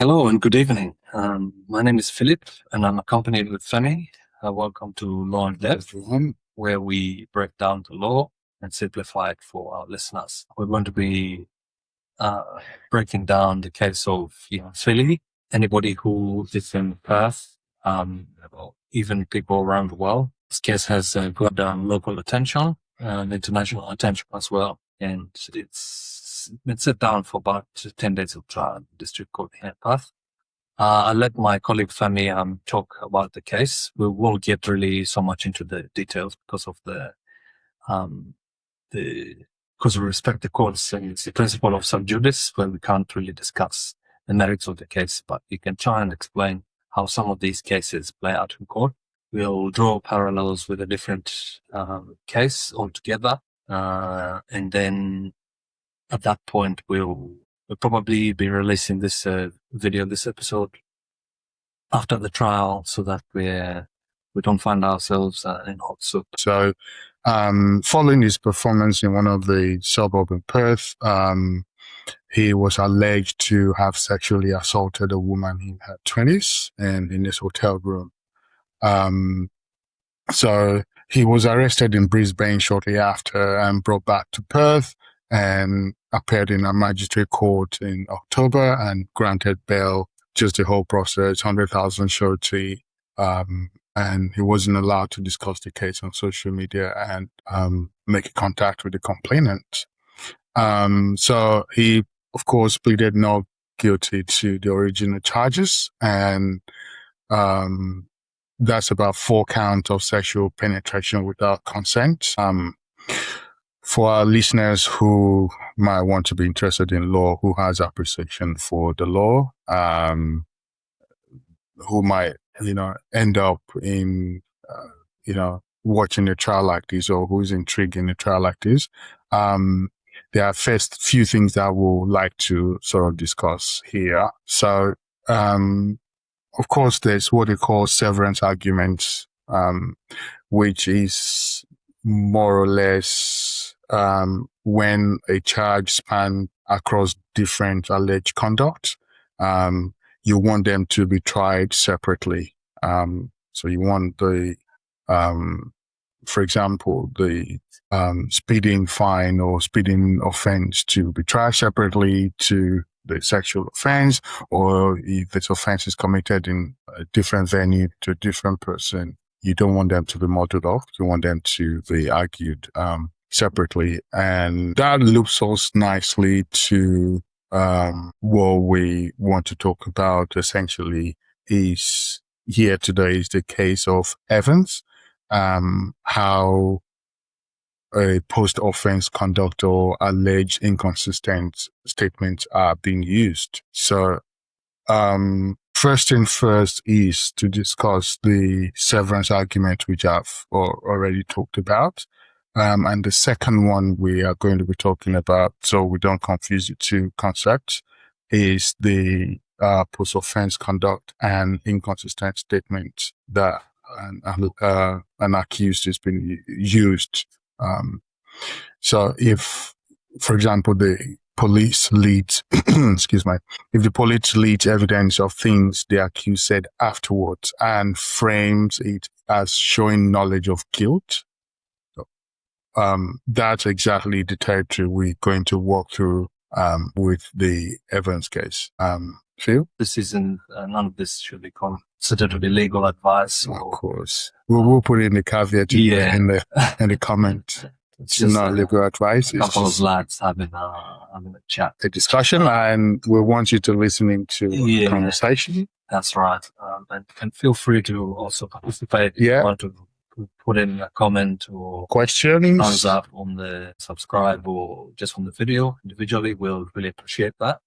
Hello and good evening. My name is Philip and I'm accompanied with Femi. Welcome to Law in Depth, where we break down the law and simplify it for our listeners. We're going to be breaking down the case of Philly. Anybody who is in Perth, or even people around the world. This case has got local attention and international attention as well. And it's been set down for about 10 days of trial in the District Court here in Perth. I'll let my colleague Femi talk about the case. We won't get really so much into the details because of because we respect the courts, and it's the principle of sub judice where we can't really discuss the merits of the case, but we can try and explain how some of these cases play out in court. We'll draw parallels with a different case altogether, and then at that point we'll probably be releasing this this episode after the trial, so that we don't find ourselves in hot soup. So, following his performance in one of the suburbs in Perth, he was alleged to have sexually assaulted a woman in her 20s and in his hotel room. So he was arrested in Brisbane shortly after and brought back to Perth and appeared in a magistrate court in October and granted bail, just the whole process, 100,000 surety, and he wasn't allowed to discuss the case on social media and make contact with the complainant. So he, of course, pleaded not guilty to the original charges, and that's about 4 counts of sexual penetration without consent. For our listeners who might want to be interested in law, who has appreciation for the law, who might, end up in, watching a trial like this, or who's intrigued in a trial like this, there are first few things that I would like to sort of discuss here. So, of course, there's what they call severance arguments, which is more or less when a charge spans across different alleged conduct. You want them to be tried separately. So you want for example, the speeding fine or speeding offense to be tried separately to the sexual offense, or if this offense is committed in a different venue to a different person, you don't want them to be muddled up. You want them to be argued separately. And that loops us nicely to what we want to talk about essentially is here today is the case of Evans, how a post-offense conduct or alleged inconsistent statements are being used. So, first thing first is to discuss the severance argument, which I've already talked about. And the second one we are going to be talking about, so we don't confuse the two concepts, is the post-offense conduct and inconsistent statement that an accused has been used. So if, for example, the police leads, excuse me, if the police leads evidence of things the accused said afterwards and frames it as showing knowledge of guilt, that's exactly the territory we're going to walk through with the Evans case. Phil? This isn't, none of this should be considered to be legal advice. Of course. We'll put in the caveat in the comment. It's not legal advice. A couple of lads having a chat. A discussion, and we want you to listen into the conversation. That's right. And feel free to also participate if you want to put in a comment or questions, thumbs up on the subscribe or just on the video individually. We'll really appreciate that.